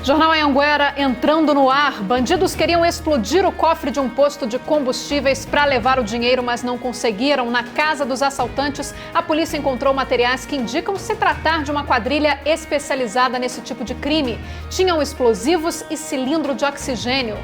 Jornal Anhanguera entrando no ar. Bandidos queriam explodir o cofre de um posto de combustíveis para levar o dinheiro, mas não conseguiram. Na casa dos assaltantes, a polícia encontrou materiais que indicam se tratar de uma quadrilha especializada nesse tipo de crime. Tinham explosivos e cilindro de oxigênio.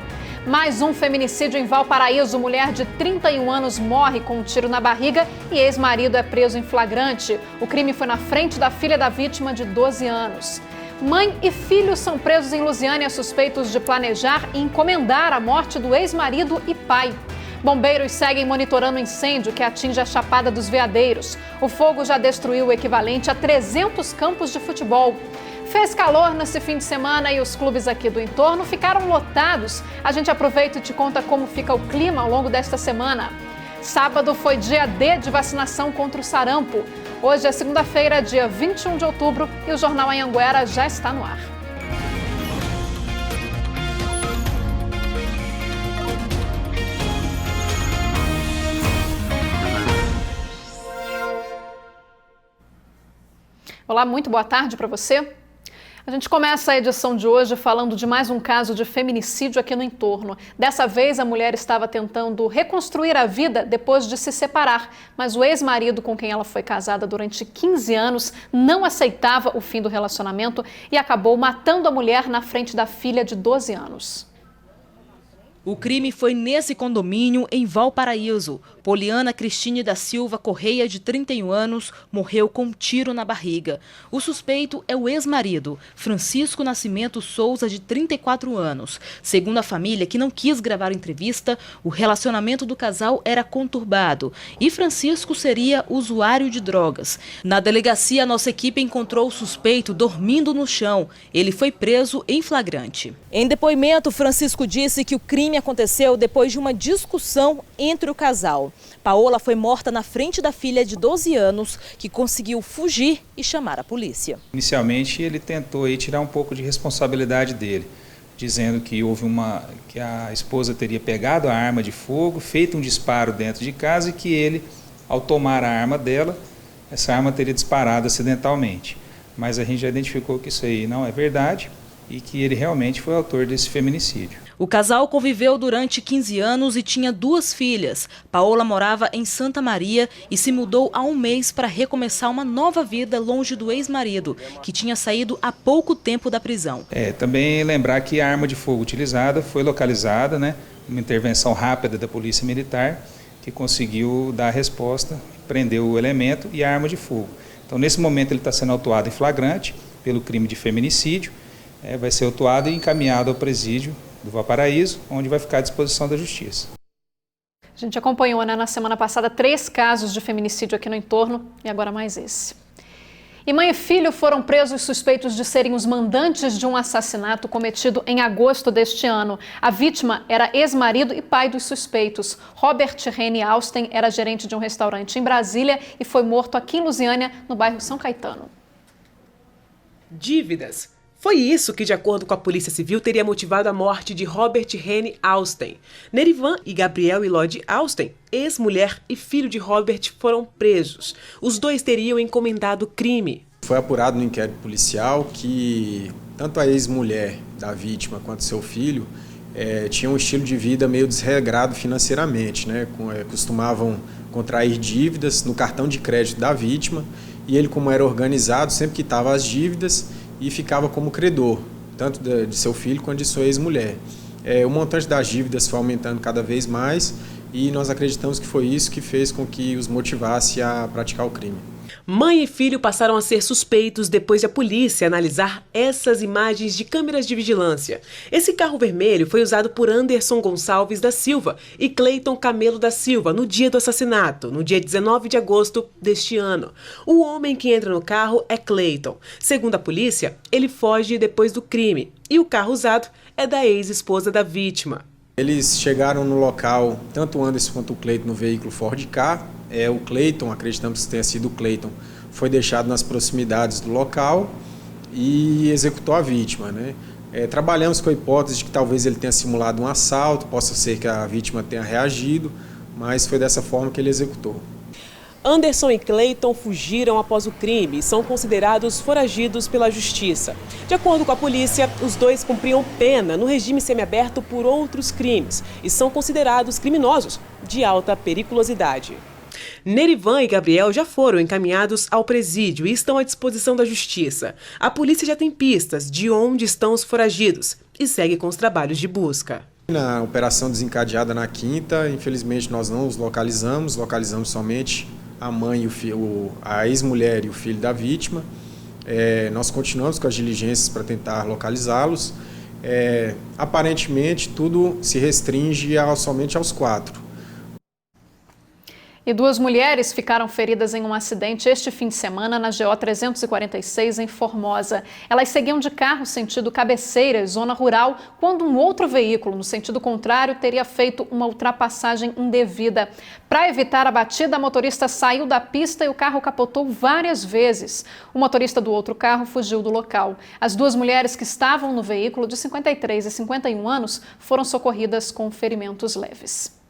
Mais um feminicídio em Valparaíso. Mulher de 31 anos morre com um tiro na barriga e ex-marido é preso em flagrante. O crime foi na frente da filha da vítima de 12 anos. Mãe e filho são presos em Lusiânia suspeitos de planejar e encomendar a morte do ex-marido e pai. Bombeiros seguem monitorando o incêndio que atinge a Chapada dos Veadeiros. O fogo já destruiu o equivalente a 300 campos de futebol. Fez calor nesse fim de semana e os clubes aqui do entorno ficaram lotados. A gente aproveita e te conta como fica o clima ao longo desta semana. Sábado foi dia D de vacinação contra o sarampo. Hoje é segunda-feira, dia 21 de outubro, e o Jornal Anhanguera já está no ar. Olá, muito boa tarde para você. A gente começa a edição de hoje falando de mais um caso de feminicídio aqui no entorno. Dessa vez, a mulher estava tentando reconstruir a vida depois de se separar, mas o ex-marido com quem ela foi casada durante 15 anos não aceitava o fim do relacionamento e acabou matando a mulher na frente da filha de 12 anos. O crime foi nesse condomínio em Valparaíso. Poliana Cristine da Silva Correia, de 31 anos, morreu com um tiro na barriga. O suspeito é o ex-marido, Francisco Nascimento Souza, de 34 anos. Segundo a família, que não quis gravar a entrevista, o relacionamento do casal era conturbado e Francisco seria usuário de drogas. Na delegacia, a nossa equipe encontrou o suspeito dormindo no chão. Ele foi preso em flagrante. Em depoimento, Francisco disse que o crime aconteceu depois de uma discussão entre o casal. Paola foi morta na frente da filha de 12 anos, que conseguiu fugir e chamar a polícia. Inicialmente, ele tentou aí tirar um pouco de responsabilidade dele, dizendo que que a esposa teria pegado a arma de fogo, feito um disparo dentro de casa e que ele, ao tomar a arma dela, essa arma teria disparado acidentalmente. Mas a gente já identificou que isso aí não é verdade e que ele realmente foi autor desse feminicídio. O casal conviveu durante 15 anos e tinha 2 filhas. Paola morava em Santa Maria e se mudou há um mês para recomeçar uma nova vida longe do ex-marido, que tinha saído há pouco tempo da prisão. Também lembrar que a arma de fogo utilizada foi localizada, uma intervenção rápida da Polícia Militar, que conseguiu dar a resposta, prendeu o elemento e a arma de fogo. Então, nesse momento, ele está sendo autuado em flagrante pelo crime de feminicídio, vai ser autuado e encaminhado ao presídio do Valparaíso, onde vai ficar à disposição da Justiça. A gente acompanhou na semana passada 3 casos de feminicídio aqui no entorno e agora mais esse. E mãe e filho foram presos suspeitos de serem os mandantes de um assassinato cometido em agosto deste ano. A vítima era ex-marido e pai dos suspeitos. Robert Rene Austen era gerente de um restaurante em Brasília e foi morto aqui em Lusiânia, no bairro São Caetano. Dívidas. Foi isso que, de acordo com a Polícia Civil, teria motivado a morte de Robert Rene Austen. Nerivan e Gabriel Elode Austen, ex-mulher e filho de Robert, foram presos. Os 2 teriam encomendado o crime. Foi apurado no inquérito policial que tanto a ex-mulher da vítima quanto seu filho tinham um estilo de vida meio desregrado financeiramente, costumavam contrair dívidas no cartão de crédito da vítima e ele, como era organizado, sempre quitava as dívidas e ficava como credor, tanto de seu filho quanto de sua ex-mulher. O montante das dívidas foi aumentando cada vez mais e nós acreditamos que foi isso que fez com que os motivasse a praticar o crime. Mãe e filho passaram a ser suspeitos depois de a polícia analisar essas imagens de câmeras de vigilância. Esse carro vermelho foi usado por Anderson Gonçalves da Silva e Cleiton Camelo da Silva no dia do assassinato, no dia 19 de agosto deste ano. O homem que entra no carro é Cleiton. Segundo a polícia, ele foge depois do crime e o carro usado é da ex-esposa da vítima. Eles chegaram no local, tanto o Anderson quanto o Cleiton, no veículo Ford Ka. O Cleiton, acreditamos que tenha sido o Cleiton, foi deixado nas proximidades do local e executou a vítima. Trabalhamos com a hipótese de que talvez ele tenha simulado um assalto, possa ser que a vítima tenha reagido, mas foi dessa forma que ele executou. Anderson e Cleiton fugiram após o crime e são considerados foragidos pela justiça. De acordo com a polícia, os dois cumpriam pena no regime semiaberto por outros crimes e são considerados criminosos de alta periculosidade. Nerivan e Gabriel já foram encaminhados ao presídio e estão à disposição da justiça. A polícia já tem pistas de onde estão os foragidos e segue com os trabalhos de busca. Na operação desencadeada na quinta, infelizmente nós não os localizamos somente a mãe, a ex-mulher e o filho da vítima. Nós continuamos com as diligências para tentar localizá-los. Aparentemente tudo se restringe somente aos 4. E 2 mulheres ficaram feridas em um acidente este fim de semana na GO 346, em Formosa. Elas seguiam de carro sentido Cabeceiras, zona rural, quando um outro veículo, no sentido contrário, teria feito uma ultrapassagem indevida. Para evitar a batida, a motorista saiu da pista e o carro capotou várias vezes. O motorista do outro carro fugiu do local. As 2 mulheres que estavam no veículo, de 53 e 51 anos, foram socorridas com ferimentos leves.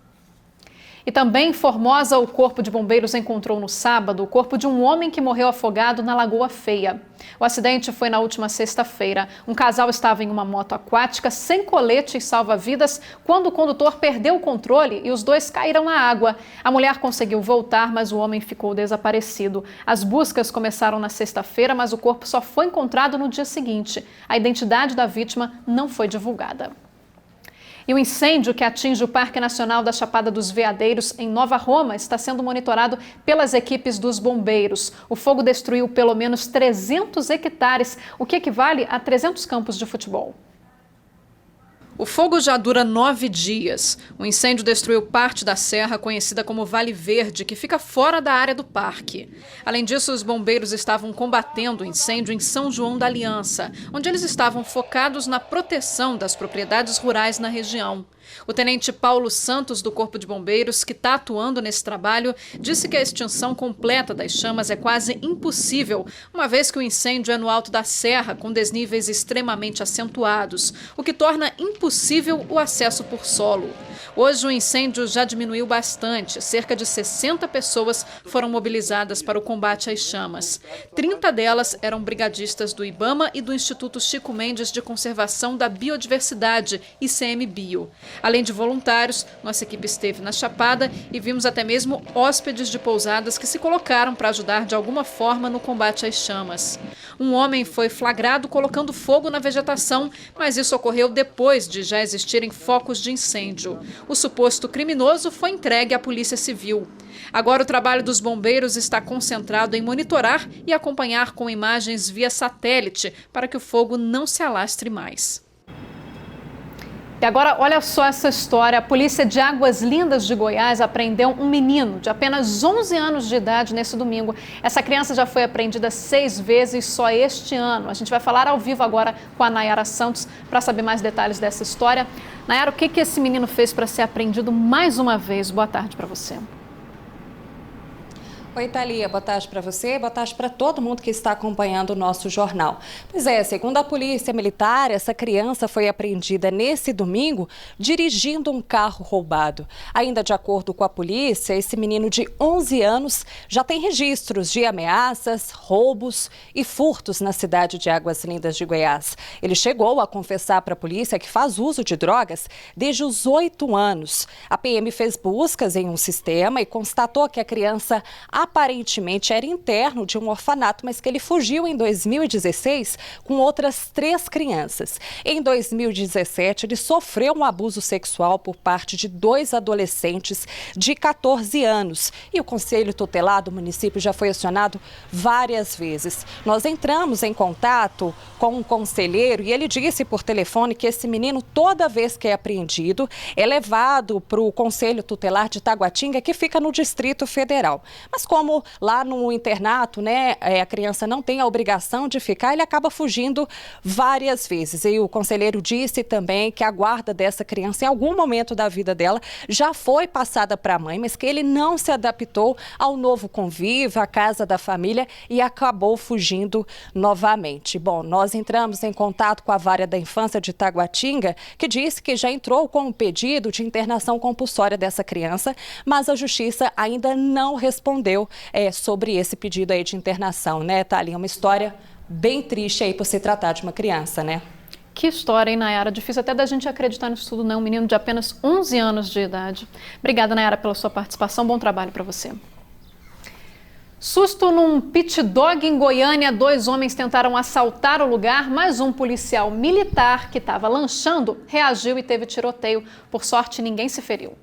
E também em Formosa, o Corpo de Bombeiros encontrou no sábado o corpo de um homem que morreu afogado na Lagoa Feia. O acidente foi na última sexta-feira. Um casal estava em uma moto aquática sem colete e salva-vidas quando o condutor perdeu o controle e os dois caíram na água. A mulher conseguiu voltar, mas o homem ficou desaparecido. As buscas começaram na sexta-feira, mas o corpo só foi encontrado no dia seguinte. A identidade da vítima não foi divulgada. E o incêndio que atinge o Parque Nacional da Chapada dos Veadeiros, em Nova Roma, está sendo monitorado pelas equipes dos bombeiros. O fogo destruiu pelo menos 300 hectares, o que equivale a 300 campos de futebol. O fogo já dura 9 dias. O incêndio destruiu parte da serra conhecida como Vale Verde, que fica fora da área do parque. Além disso, os bombeiros estavam combatendo o incêndio em São João da Aliança, onde eles estavam focados na proteção das propriedades rurais na região. O tenente Paulo Santos, do Corpo de Bombeiros, que está atuando nesse trabalho, disse que a extinção completa das chamas é quase impossível, uma vez que o incêndio é no alto da serra, com desníveis extremamente acentuados, o que torna impossível o acesso por solo. Hoje o incêndio já diminuiu bastante, cerca de 60 pessoas foram mobilizadas para o combate às chamas. 30 delas eram brigadistas do IBAMA e do Instituto Chico Mendes de Conservação da Biodiversidade, ICMBio. Além de voluntários, nossa equipe esteve na Chapada e vimos até mesmo hóspedes de pousadas que se colocaram para ajudar de alguma forma no combate às chamas. Um homem foi flagrado colocando fogo na vegetação, mas isso ocorreu depois de já existirem focos de incêndio. O suposto criminoso foi entregue à Polícia Civil. Agora o trabalho dos bombeiros está concentrado em monitorar e acompanhar com imagens via satélite para que o fogo não se alastre mais. E agora, olha só essa história. A polícia de Águas Lindas de Goiás apreendeu um menino de apenas 11 anos de idade nesse domingo. Essa criança já foi apreendida 6 vezes só este ano. A gente vai falar ao vivo agora com a Nayara Santos para saber mais detalhes dessa história. Nayara, o que esse menino fez para ser apreendido mais uma vez? Boa tarde para você. Oi, Thalia, boa tarde para você, boa tarde para todo mundo que está acompanhando o nosso jornal. Pois é, segundo a Polícia Militar, essa criança foi apreendida nesse domingo dirigindo um carro roubado. Ainda de acordo com a polícia, esse menino de 11 anos já tem registros de ameaças, roubos e furtos na cidade de Águas Lindas de Goiás. Ele chegou a confessar para a polícia que faz uso de drogas desde os 8 anos. A PM fez buscas em um sistema e constatou que a criança aparentemente era interno de um orfanato, mas que ele fugiu em 2016 com outras 3 crianças. Em 2017, ele sofreu um abuso sexual por parte de 2 adolescentes de 14 anos. E o Conselho Tutelar do município já foi acionado várias vezes. Nós entramos em contato com um conselheiro e ele disse por telefone que esse menino, toda vez que é apreendido, é levado para o Conselho Tutelar de Taguatinga, que fica no Distrito Federal. Mas como lá no internato, a criança não tem a obrigação de ficar, ele acaba fugindo várias vezes. E o conselheiro disse também que a guarda dessa criança, em algum momento da vida dela, já foi passada para a mãe, mas que ele não se adaptou ao novo convívio, à casa da família e acabou fugindo novamente. Bom, nós entramos em contato com a Vara da Infância de Taguatinga, que disse que já entrou com um pedido de internação compulsória dessa criança, mas a Justiça ainda não respondeu respondeu sobre esse pedido aí de internação, né, Thalia? Uma história bem triste aí por se tratar de uma criança, né? Que história, hein, Nayara? Difícil até da gente acreditar nisso tudo, né? Um menino de apenas 11 anos de idade. Obrigada, Nayara, pela sua participação. Bom trabalho para você. Susto num pit dog em Goiânia. 2 homens tentaram assaltar o lugar, mas um policial militar que estava lanchando reagiu e teve tiroteio. Por sorte, ninguém se feriu.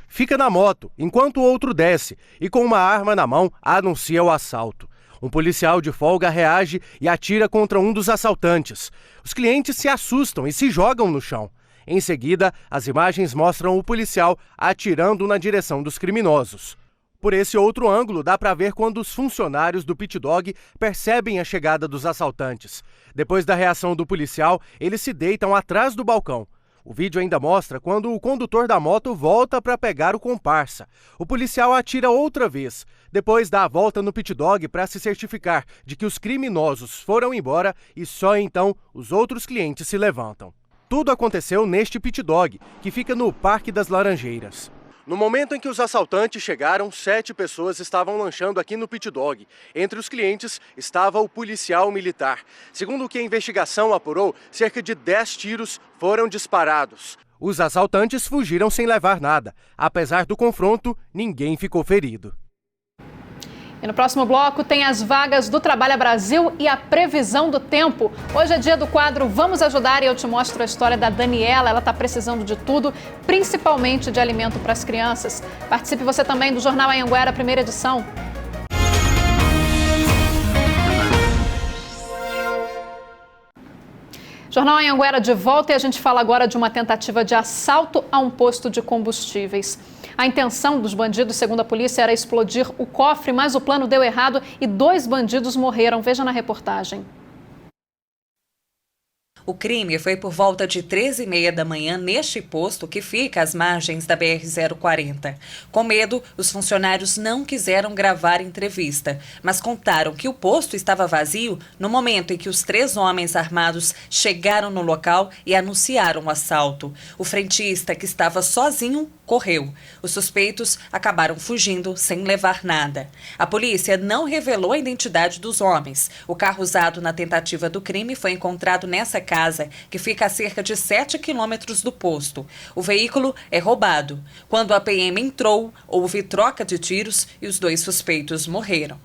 Fica na moto, enquanto o outro desce e com uma arma na mão anuncia o assalto. Um policial de folga reage e atira contra um dos assaltantes. Os clientes se assustam e se jogam no chão. Em seguida, as imagens mostram o policial atirando na direção dos criminosos. Por esse outro ângulo, dá para ver quando os funcionários do pit dog percebem a chegada dos assaltantes. Depois da reação do policial, eles se deitam atrás do balcão. O vídeo ainda mostra quando o condutor da moto volta para pegar o comparsa. O policial atira outra vez. Depois dá a volta no pit dog para se certificar de que os criminosos foram embora e só então os outros clientes se levantam. Tudo aconteceu neste pit dog, que fica no Parque das Laranjeiras. No momento em que os assaltantes chegaram, 7 pessoas estavam lanchando aqui no pit dog. Entre os clientes estava o policial militar. Segundo o que a investigação apurou, cerca de 10 tiros foram disparados. Os assaltantes fugiram sem levar nada. Apesar do confronto, ninguém ficou ferido. E no próximo bloco tem as vagas do Trabalha Brasil e a previsão do tempo. Hoje é dia do quadro Vamos Ajudar e eu te mostro a história da Daniela. Ela está precisando de tudo, principalmente de alimento para as crianças. Participe você também do Jornal Anhanguera, primeira edição. Jornal Anhanguera de volta e a gente fala agora de uma tentativa de assalto a um posto de combustíveis. A intenção dos bandidos, segundo a polícia, era explodir o cofre, mas o plano deu errado e 2 bandidos morreram. Veja na reportagem. O crime foi por volta de 13h30 da manhã neste posto que fica às margens da BR-040. Com medo, os funcionários não quiseram gravar entrevista, mas contaram que o posto estava vazio no momento em que os 3 homens armados chegaram no local e anunciaram o assalto. O frentista, que estava sozinho, correu. Os suspeitos acabaram fugindo sem levar nada. A polícia não revelou a identidade dos homens. O carro usado na tentativa do crime foi encontrado nessa casa, que fica a cerca de 7 quilômetros do posto. O veículo é roubado. Quando a PM entrou, houve troca de tiros e os 2 suspeitos morreram.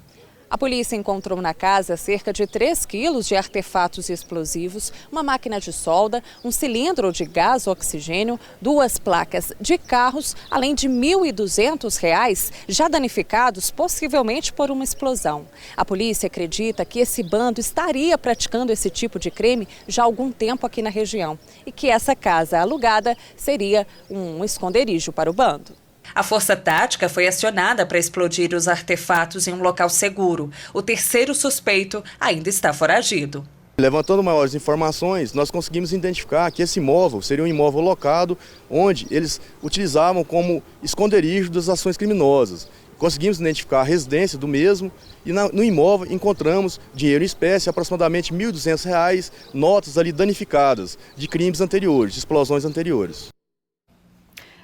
A polícia encontrou na casa cerca de 3 quilos de artefatos explosivos, uma máquina de solda, um cilindro de gás oxigênio, 2 placas de carros, além de R$ 1.200 já danificados, possivelmente por uma explosão. A polícia acredita que esse bando estaria praticando esse tipo de crime já há algum tempo aqui na região e que essa casa alugada seria um esconderijo para o bando. A força tática foi acionada para explodir os artefatos em um local seguro. O 3º suspeito ainda está foragido. Levantando maiores informações, nós conseguimos identificar que esse imóvel seria um imóvel locado onde eles utilizavam como esconderijo das ações criminosas. Conseguimos identificar a residência do mesmo e no imóvel encontramos dinheiro em espécie, aproximadamente R$ 1.200, notas ali danificadas de crimes anteriores, de explosões anteriores.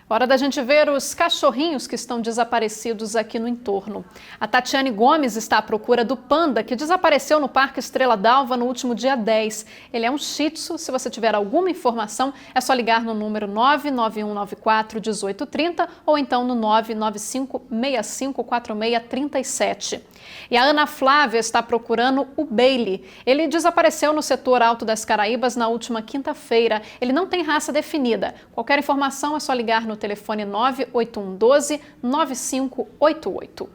Hora da gente ver os cachorrinhos que estão desaparecidos aqui no entorno. A Tatiane Gomes está à procura do Panda, que desapareceu no Parque Estrela d'Alva no último dia 10. Ele é um shih tzu. Se você tiver alguma informação, é só ligar no número 99194-1830 ou então no 995-654637. E a Ana Flávia está procurando o Bailey. Ele desapareceu no setor Alto das Caraíbas na última quinta-feira. Ele não tem raça definida. Qualquer informação é só ligar no telefone 98112-9588.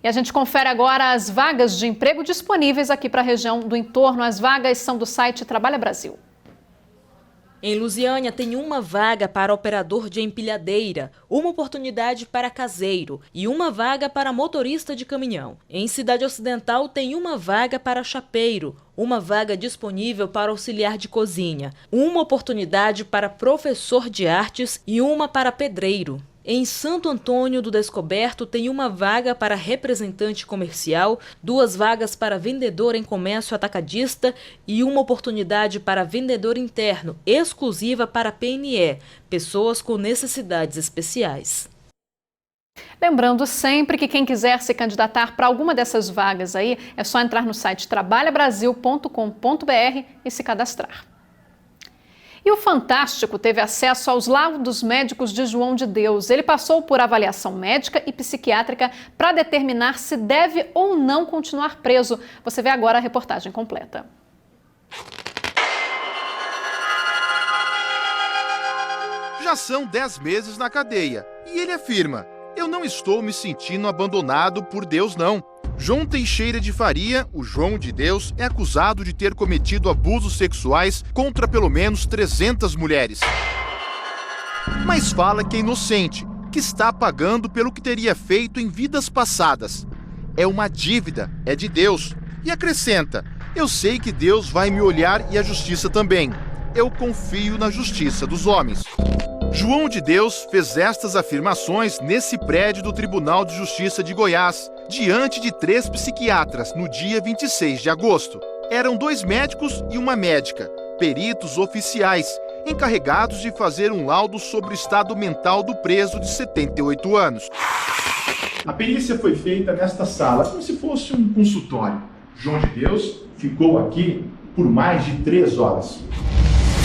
E a gente confere agora as vagas de emprego disponíveis aqui para a região do entorno. As vagas são do site Trabalha Brasil. Em Lusiânia tem uma vaga para operador de empilhadeira, uma oportunidade para caseiro e uma vaga para motorista de caminhão. Em Cidade Ocidental tem uma vaga para chapeiro, uma vaga disponível para auxiliar de cozinha, uma oportunidade para professor de artes e uma para pedreiro. Em Santo Antônio do Descoberto tem uma vaga para representante comercial, 2 vagas para vendedor em comércio atacadista e uma oportunidade para vendedor interno, exclusiva para PNE, pessoas com necessidades especiais. Lembrando sempre que quem quiser se candidatar para alguma dessas vagas aí, é só entrar no site trabalhabrasil.com.br e se cadastrar. E o Fantástico teve acesso aos laudos médicos de João de Deus. Ele passou por avaliação médica e psiquiátrica para determinar se deve ou não continuar preso. Você vê agora a reportagem completa. Já são 10 meses na cadeia e ele afirma: eu não estou me sentindo abandonado por Deus, não. João Teixeira de Faria, o João de Deus, é acusado de ter cometido abusos sexuais contra pelo menos 300 mulheres. Mas fala que é inocente, que está pagando pelo que teria feito em vidas passadas. É uma dívida, é de Deus. E acrescenta: eu sei que Deus vai me olhar e a justiça também. Eu confio na justiça dos homens. João de Deus fez estas afirmações nesse prédio do Tribunal de Justiça de Goiás, diante de 3 psiquiatras, no dia 26 de agosto. Eram 2 médicos e uma médica, peritos oficiais, encarregados de fazer um laudo sobre o estado mental do preso de 78 anos. A perícia foi feita nesta sala, como se fosse um consultório. João de Deus ficou aqui por mais de 3 horas.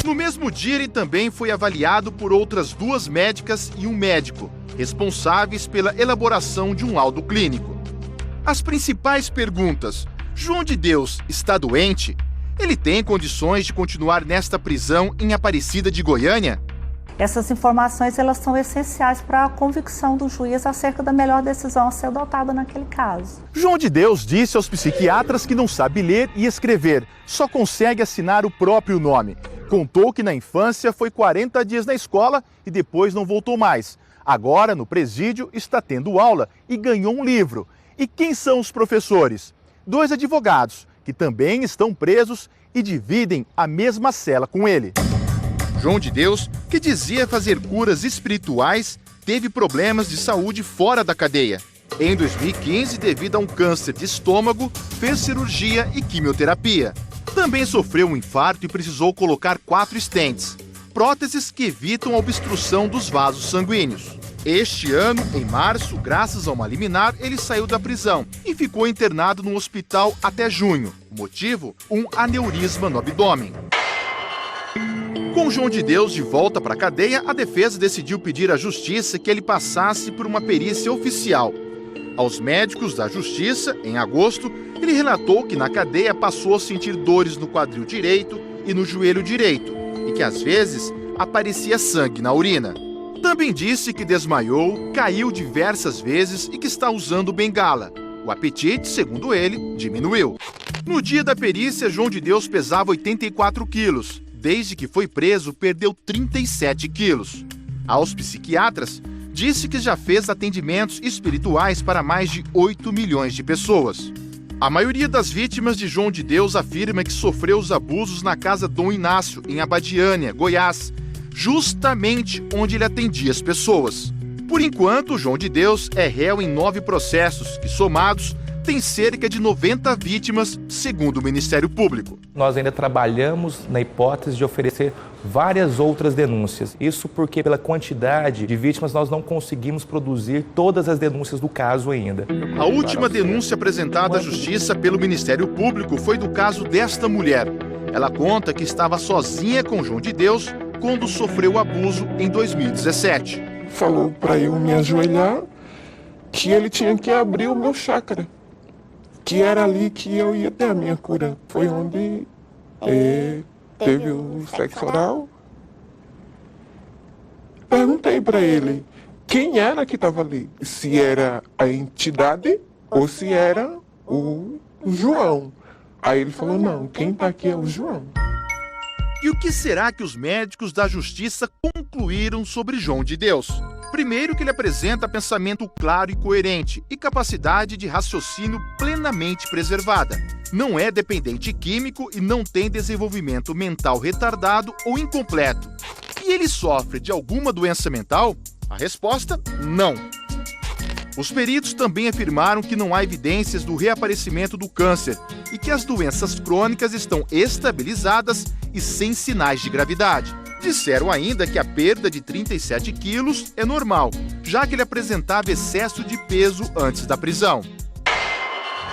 No mesmo dia, ele também foi avaliado por outras 2 médicas e um médico, responsáveis pela elaboração de um laudo clínico. As principais perguntas: João de Deus está doente? Ele tem condições de continuar nesta prisão em Aparecida de Goiânia? Essas informações elas são essenciais para a convicção do juiz acerca da melhor decisão a ser adotada naquele caso. João de Deus disse aos psiquiatras que não sabe ler e escrever, só consegue assinar o próprio nome. Contou que na infância foi 40 dias na escola e depois não voltou mais. Agora, no presídio, está tendo aula e ganhou um livro. E quem são os professores? 2 advogados, que também estão presos e dividem a mesma cela com ele. João de Deus, que dizia fazer curas espirituais, teve problemas de saúde fora da cadeia. Em 2015, devido a um câncer de estômago, fez cirurgia e quimioterapia. Também sofreu um infarto e precisou colocar 4 stents, próteses que evitam a obstrução dos vasos sanguíneos. Este ano, em março, graças a uma liminar, ele saiu da prisão e ficou internado no hospital até junho. O motivo? Um aneurisma no abdômen. Com João de Deus de volta para a cadeia, a defesa decidiu pedir à justiça que ele passasse por uma perícia oficial. Aos médicos da justiça, em agosto, ele relatou que na cadeia passou a sentir dores no quadril direito e no joelho direito e que às vezes aparecia sangue na urina. Também disse que desmaiou, caiu diversas vezes e que está usando bengala. O apetite, segundo ele, diminuiu. No dia da perícia, João de Deus pesava 84 quilos. Desde que foi preso, perdeu 37 quilos. Aos psiquiatras, disse que já fez atendimentos espirituais para mais de 8 milhões de pessoas. A maioria das vítimas de João de Deus afirma que sofreu os abusos na casa Dom Inácio, em Abadiânia, Goiás, justamente onde ele atendia as pessoas. Por enquanto, João de Deus é réu em 9 processos, que somados tem cerca de 90 vítimas, segundo o Ministério Público. Nós ainda trabalhamos na hipótese de oferecer várias outras denúncias. Isso porque, pela quantidade de vítimas, nós não conseguimos produzir todas as denúncias do caso ainda. A última denúncia apresentada à Justiça pelo Ministério Público foi do caso desta mulher. Ela conta que estava sozinha com João de Deus quando sofreu abuso em 2017. Falou para eu me ajoelhar que ele tinha que abrir o meu chakra, que era ali que eu ia ter a minha cura. Foi onde teve o sexo oral. Perguntei para ele quem era que estava ali, se era a entidade ou se era o João. Aí ele falou, não, quem está aqui é o João. E o que será que os médicos da Justiça concluíram sobre João de Deus? Primeiro, que ele apresenta pensamento claro e coerente e capacidade de raciocínio plenamente preservada. Não é dependente químico e não tem desenvolvimento mental retardado ou incompleto. E ele sofre de alguma doença mental? A resposta, não. Os peritos também afirmaram que não há evidências do reaparecimento do câncer e que as doenças crônicas estão estabilizadas e sem sinais de gravidade. Disseram ainda que a perda de 37 quilos é normal, já que ele apresentava excesso de peso antes da prisão.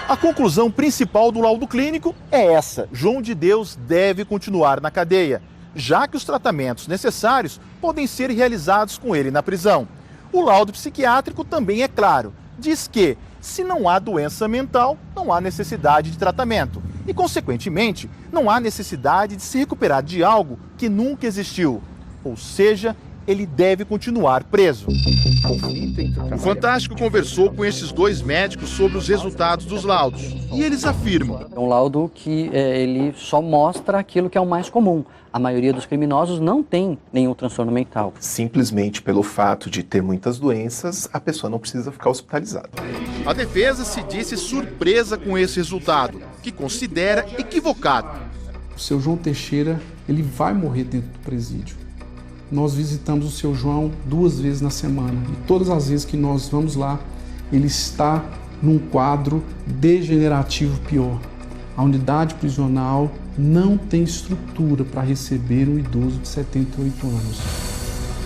A conclusão principal do laudo clínico é essa: João de Deus deve continuar na cadeia, já que os tratamentos necessários podem ser realizados com ele na prisão. O laudo psiquiátrico também é claro, diz que, se não há doença mental, não há necessidade de tratamento e, consequentemente, não há necessidade de se recuperar de algo que nunca existiu. Ou seja, ele deve continuar preso. O Fantástico conversou com esses dois médicos sobre os resultados dos laudos e eles afirmam: é um laudo que ele só mostra aquilo que é o mais comum. A maioria dos criminosos não tem nenhum transtorno mental. Simplesmente pelo fato de ter muitas doenças, a pessoa não precisa ficar hospitalizada. A defesa se disse surpresa com esse resultado, que considera equivocado. O seu João Teixeira, ele vai morrer dentro do presídio. Nós visitamos o seu João 2 vezes na semana e todas as vezes que nós vamos lá, ele está num quadro degenerativo pior. A unidade prisional não tem estrutura para receber um idoso de 78 anos.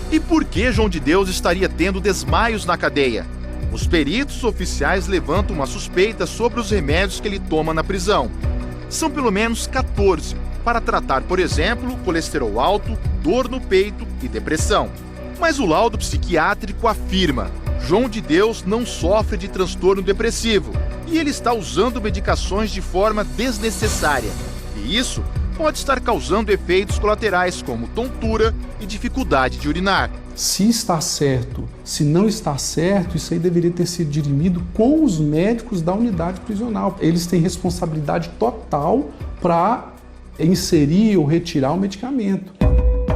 E por que João de Deus estaria tendo desmaios na cadeia? Os peritos oficiais levantam uma suspeita sobre os remédios que ele toma na prisão. São pelo menos 14, para tratar, por exemplo, colesterol alto, dor no peito e depressão. Mas o laudo psiquiátrico afirma: João de Deus não sofre de transtorno depressivo e ele está usando medicações de forma desnecessária. E isso pode estar causando efeitos colaterais como tontura e dificuldade de urinar. Se está certo, se não está certo, isso aí deveria ter sido dirimido com os médicos da unidade prisional. Eles têm responsabilidade total para inserir ou retirar o medicamento.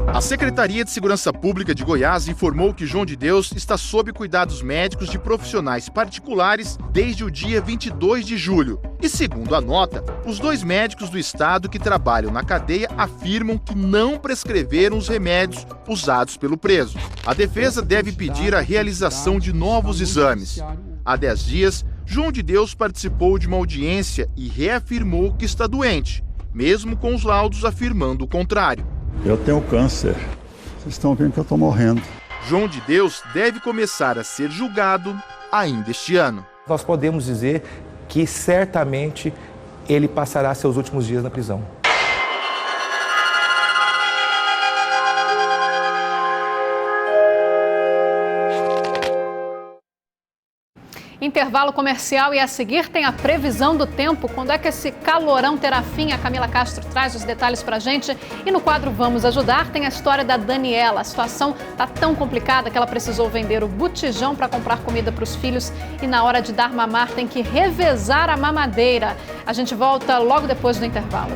A Secretaria de Segurança Pública de Goiás informou que João de Deus está sob cuidados médicos de profissionais particulares desde o dia 22 de julho. E segundo a nota, os 2 médicos do estado que trabalham na cadeia afirmam que não prescreveram os remédios usados pelo preso. A defesa deve pedir a realização de novos exames. Há 10 dias, João de Deus participou de uma audiência e reafirmou que está doente, mesmo com os laudos afirmando o contrário. Eu tenho câncer. Vocês estão vendo que eu estou morrendo. João de Deus deve começar a ser julgado ainda este ano. Nós podemos dizer que certamente ele passará seus últimos dias na prisão. Intervalo comercial e a seguir tem a previsão do tempo. Quando é que esse calorão terá fim? A Camila Castro traz os detalhes pra gente. E no quadro Vamos Ajudar tem a história da Daniela. A situação tá tão complicada que ela precisou vender o botijão para comprar comida para os filhos e na hora de dar mamar tem que revezar a mamadeira. A gente volta logo depois do intervalo.